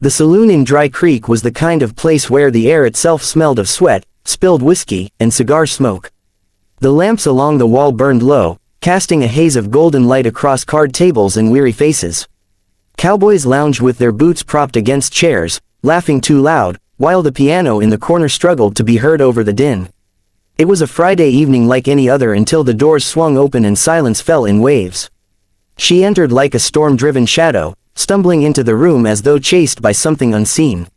The saloon in Dry Creek was the kind of place where the air itself smelled of sweat, spilled whiskey, and cigar smoke. The lamps along the wall burned low, casting a haze of golden light across card tables and weary faces. Cowboys lounged with their boots propped against chairs, laughing too loud, while the piano in the corner struggled to be heard over the din. It was a Friday evening like any other until the doors swung open and silence fell in waves. She entered like a storm-driven shadow, stumbling into the room as though chased by something unseen.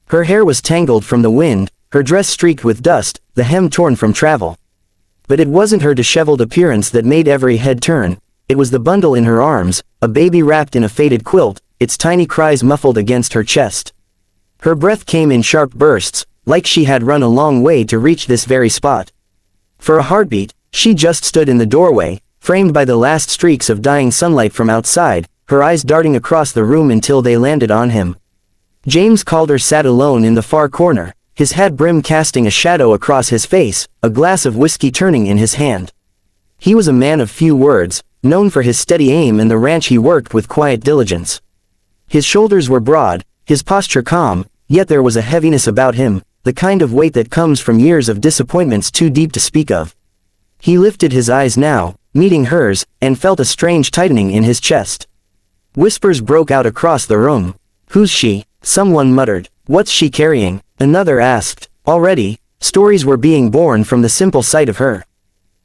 Her hair was tangled from the wind, her dress streaked with dust, the hem torn from travel. But it wasn't her disheveled appearance that made every head turn, it was the bundle in her arms, a baby wrapped in a faded quilt, its tiny cries muffled against her chest. Her breath came in sharp bursts, like she had run a long way to reach this very spot. For a heartbeat, she just stood in the doorway, framed by the last streaks of dying sunlight from outside, her eyes darting across the room until they landed on him. James Calder sat alone in the far corner, his hat brim casting a shadow across his face, a glass of whiskey turning in his hand. He was a man of few words, known for his steady aim and the ranch he worked with quiet diligence. His shoulders were broad, his posture calm, yet there was a heaviness about him, the kind of weight that comes from years of disappointments too deep to speak of. He lifted his eyes now, meeting hers, and felt a strange tightening in his chest. Whispers broke out across the room. "Who's she?" someone muttered. "What's she carrying?" another asked. Already, stories were being born from the simple sight of her.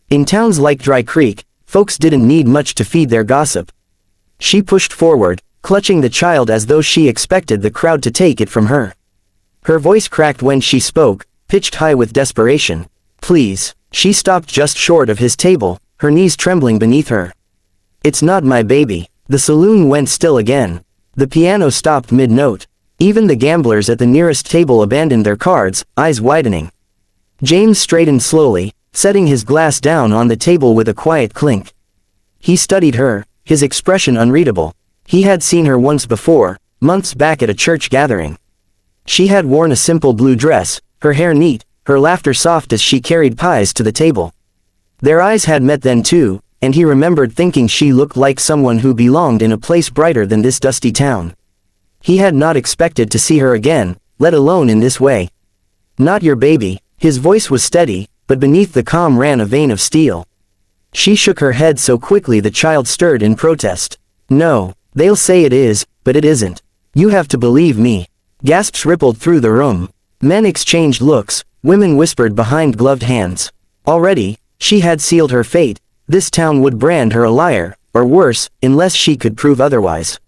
In towns like Dry Creek, folks didn't need much to feed their gossip. She pushed forward, clutching the child as though she expected the crowd to take it from her. Her voice cracked when she spoke, pitched high with desperation. "Please." She stopped just short of his table, her knees trembling beneath her. "It's not my baby." The saloon went still again. The piano stopped mid-note. Even the gamblers at the nearest table abandoned their cards, eyes widening. James straightened slowly, setting his glass down on the table with a quiet clink. He studied her, his expression unreadable. He had seen her once before, months back at a church gathering. She had worn a simple blue dress, her hair neat, her laughter soft as she carried pies to the table. Their eyes had met then too, and he remembered thinking she looked like someone who belonged in a place brighter than this dusty town. He had not expected to see her again, let alone in this way. "Not your baby." His voice was steady, but beneath the calm ran a vein of steel. She shook her head so quickly the child stirred in protest. "No, they'll say it is, but it isn't. You have to believe me." Gasps rippled through the room. Men exchanged looks, women whispered behind gloved hands. Already, she had sealed her fate. This town would brand her a liar, or worse, unless she could prove otherwise.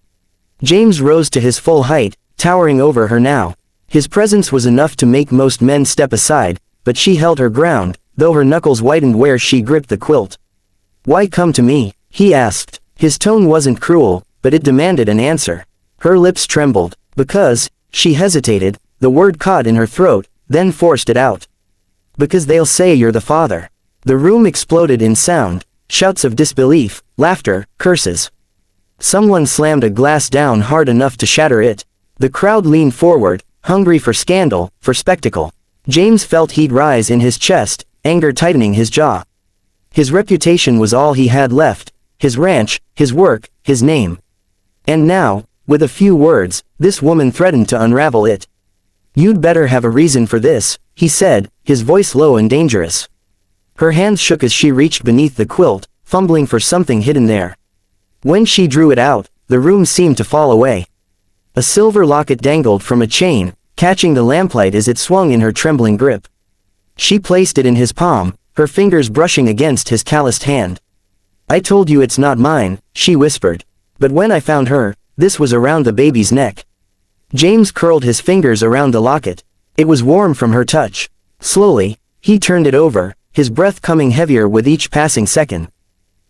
James rose to his full height, towering over her now. His presence was enough to make most men step aside, but she held her ground, though her knuckles whitened where she gripped the quilt. "Why come to me?" he asked. His tone wasn't cruel, but it demanded an answer. Her lips trembled. "Because," she hesitated, the word caught in her throat, then forced it out. "Because they'll say you're the father." The room exploded in sound, shouts of disbelief, laughter, curses. Someone slammed a glass down hard enough to shatter it. The crowd leaned forward, hungry for scandal, for spectacle. James felt heat rise in his chest, anger tightening his jaw. His reputation was all he had left, his ranch, his work, his name. And now, with a few words, this woman threatened to unravel it. "You'd better have a reason for this," he said, his voice low and dangerous. Her hands shook as she reached beneath the quilt, fumbling for something hidden there. When she drew it out, the room seemed to fall away. A silver locket dangled from a chain, catching the lamplight as it swung in her trembling grip. She placed it in his palm, her fingers brushing against his calloused hand. "I told you it's not mine," she whispered. "But when I found her, this was around the baby's neck." James curled his fingers around the locket. It was warm from her touch. Slowly, he turned it over, his breath coming heavier with each passing second.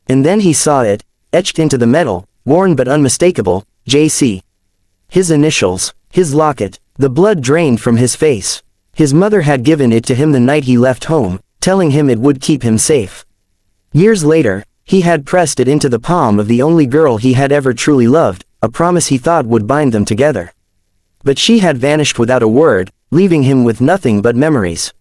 And then he saw it, etched into the metal, worn but unmistakable, J.C. His initials, his locket, the blood drained from his face. His mother had given it to him the night he left home, telling him it would keep him safe. Years later, he had pressed it into the palm of the only girl he had ever truly loved, a promise he thought would bind them together. But she had vanished without a word, leaving him with nothing but memories.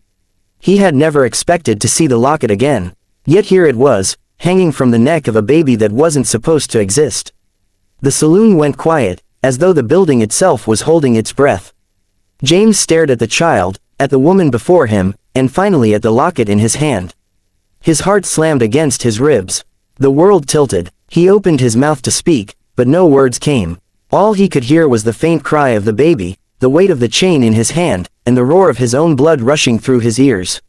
He had never expected to see the locket again, yet here it was, hanging from the neck of a baby that wasn't supposed to exist. The saloon went quiet, as though the building itself was holding its breath. James stared at the child, at the woman before him, and finally at the locket in his hand. His heart slammed against his ribs. The world tilted. He opened his mouth to speak, but no words came. All he could hear was the faint cry of the baby, the weight of the chain in his hand, and the roar of his own blood rushing through his ears.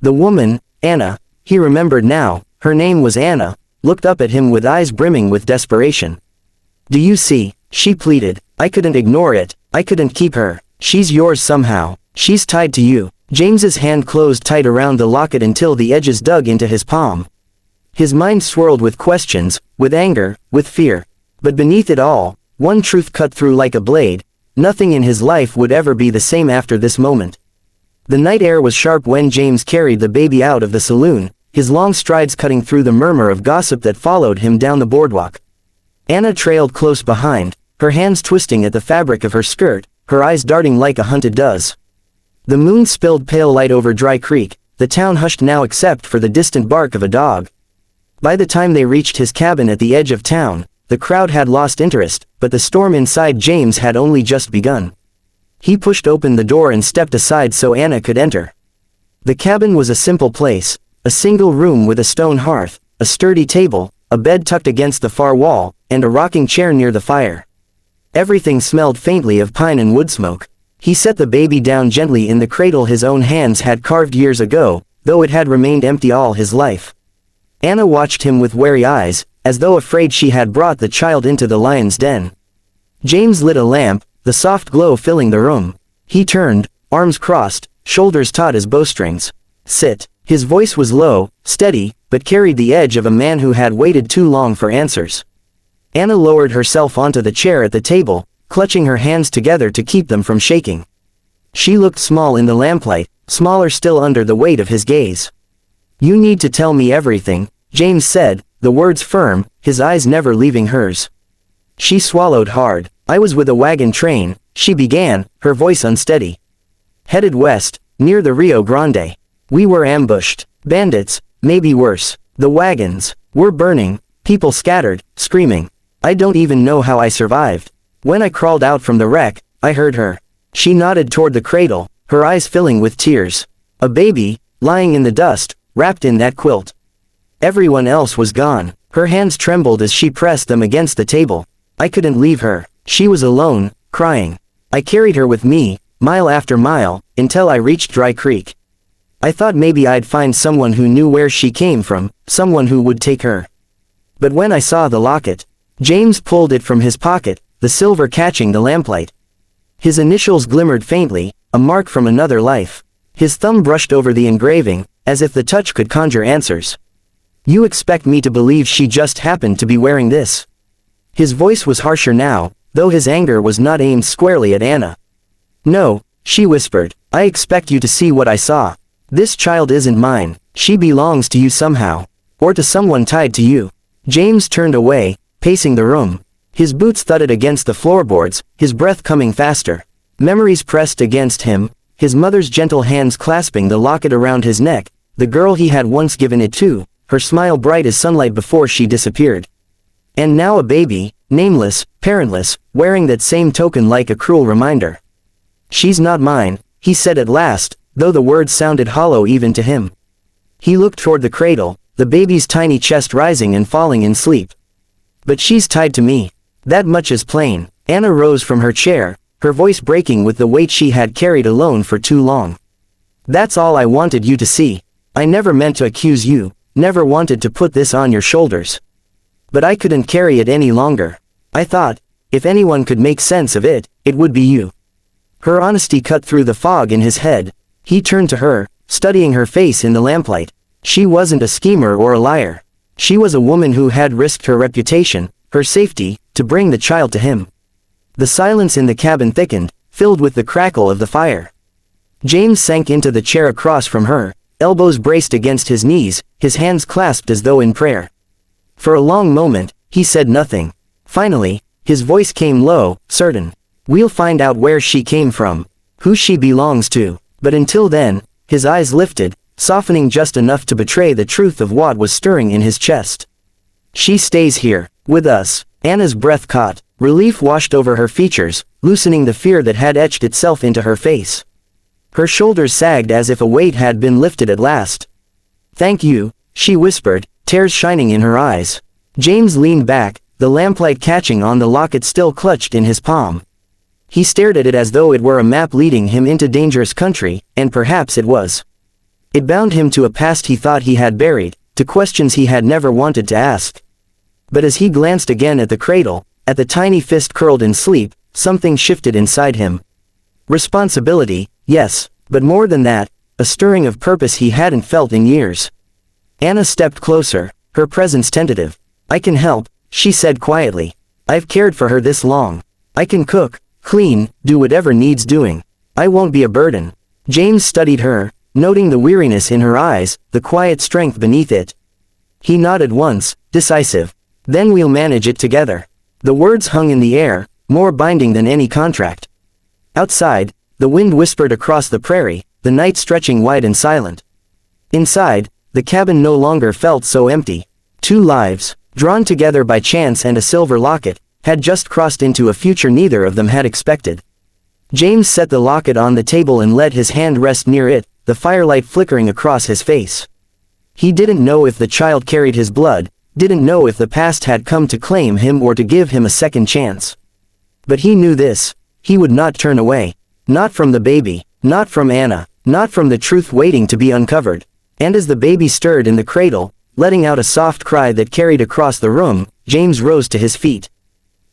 The woman, Anna, he remembered now, her name was Anna, looked up at him with eyes brimming with desperation. "Do you see?" she pleaded. "I couldn't ignore it, I couldn't keep her. She's yours somehow. She's tied to you." James's hand closed tight around the locket until the edges dug into his palm. His mind swirled with questions, with anger, with fear. But beneath it all, one truth cut through like a blade: nothing in his life would ever be the same after this moment. The night air was sharp when James carried the baby out of the saloon, his long strides cutting through the murmur of gossip that followed him down the boardwalk. Anna trailed close behind, her hands twisting at the fabric of her skirt, her eyes darting like a hunted does. The moon spilled pale light over Dry Creek, the town hushed now except for the distant bark of a dog. By the time they reached his cabin at the edge of town, the crowd had lost interest, but the storm inside James had only just begun. He pushed open the door and stepped aside so Anna could enter. The cabin was a simple place, a single room with a stone hearth, a sturdy table, a bed tucked against the far wall, and a rocking chair near the fire. Everything smelled faintly of pine and wood smoke. He set the baby down gently in the cradle his own hands had carved years ago, though it had remained empty all his life. Anna watched him with wary eyes, as though afraid she had brought the child into the lion's den. James lit a lamp, the soft glow filling the room. He turned, arms crossed, shoulders taut as bowstrings. "Sit." His voice was low, steady, but carried the edge of a man who had waited too long for answers. Anna lowered herself onto the chair at the table, clutching her hands together to keep them from shaking. She looked small in the lamplight, smaller still under the weight of his gaze. "You need to tell me everything," James said, the words firm, his eyes never leaving hers. She swallowed hard. "I was with a wagon train," she began, her voice unsteady. "Headed west, near the Rio Grande. We were ambushed. Bandits, maybe worse. The wagons were burning, people scattered, screaming. I don't even know how I survived. When I crawled out from the wreck, I heard her." She nodded toward the cradle, her eyes filling with tears. A baby, lying in the dust, wrapped in that quilt. Everyone else was gone. Her hands trembled as she pressed them against the table. "I couldn't leave her. She was alone, crying. I carried her with me, mile after mile, until I reached Dry Creek. I thought maybe I'd find someone who knew where she came from, someone who would take her. But when I saw the locket," James pulled it from his pocket, the silver catching the lamplight. His initials glimmered faintly, a mark from another life. His thumb brushed over the engraving, as if the touch could conjure answers. "You expect me to believe she just happened to be wearing this?" His voice was harsher now, though his anger was not aimed squarely at Anna. "No," she whispered, "I expect you to see what I saw. This child isn't mine, she belongs to you somehow. Or to someone tied to you." James turned away, pacing the room. His boots thudded against the floorboards, his breath coming faster. Memories pressed against him, his mother's gentle hands clasping the locket around his neck, the girl he had once given it to, her smile bright as sunlight before she disappeared. And now a baby, nameless, parentless, wearing that same token like a cruel reminder. "She's not mine," he said at last, though the words sounded hollow even to him. He looked toward the cradle, the baby's tiny chest rising and falling in sleep. "But she's tied to me. That much is plain." Anna rose from her chair, her voice breaking with the weight she had carried alone for too long. "That's all I wanted you to see. I never meant to accuse you, never wanted to put this on your shoulders. But I couldn't carry it any longer. I thought, if anyone could make sense of it, it would be you." Her honesty cut through the fog in his head. He turned to her, studying her face in the lamplight. She wasn't a schemer or a liar. She was a woman who had risked her reputation, her safety, to bring the child to him. The silence in the cabin thickened, filled with the crackle of the fire. James sank into the chair across from her, elbows braced against his knees, his hands clasped as though in prayer. For a long moment, he said nothing. Finally, his voice came low, certain. "We'll find out where she came from, who she belongs to." But until then, his eyes lifted, softening just enough to betray the truth of what was stirring in his chest. "She stays here, with us." Anna's breath caught. Relief washed over her features, loosening the fear that had etched itself into her face. Her shoulders sagged as if a weight had been lifted at last. "Thank you," she whispered, tears shining in her eyes. James leaned back, the lamplight catching on the locket still clutched in his palm. He stared at it as though it were a map leading him into dangerous country, and perhaps it was. It bound him to a past he thought he had buried, to questions he had never wanted to ask. But as he glanced again at the cradle, at the tiny fist curled in sleep, something shifted inside him. Responsibility, yes, but more than that, a stirring of purpose he hadn't felt in years. Anna stepped closer, her presence tentative. "I can help," she said quietly. "I've cared for her this long. I can cook, clean, do whatever needs doing. I won't be a burden." James studied her, noting the weariness in her eyes, the quiet strength beneath it. He nodded once, decisive. "Then we'll manage it together." The words hung in the air, more binding than any contract. Outside, the wind whispered across the prairie, the night stretching wide and silent. Inside, the cabin no longer felt so empty. Two lives, drawn together by chance and a silver locket, had just crossed into a future neither of them had expected. James set the locket on the table and let his hand rest near it, the firelight flickering across his face. He didn't know if the child carried his blood, didn't know if the past had come to claim him or to give him a second chance. But he knew this: he would not turn away. Not from the baby, not from Anna, not from the truth waiting to be uncovered. And as the baby stirred in the cradle, letting out a soft cry that carried across the room, James rose to his feet.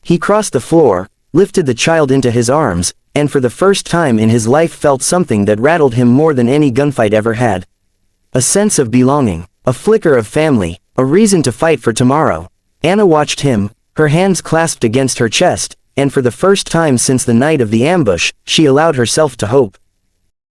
He crossed the floor, lifted the child into his arms, and for the first time in his life felt something that rattled him more than any gunfight ever had. A sense of belonging, a flicker of family, a reason to fight for tomorrow. Anna watched him, her hands clasped against her chest, and for the first time since the night of the ambush, she allowed herself to hope.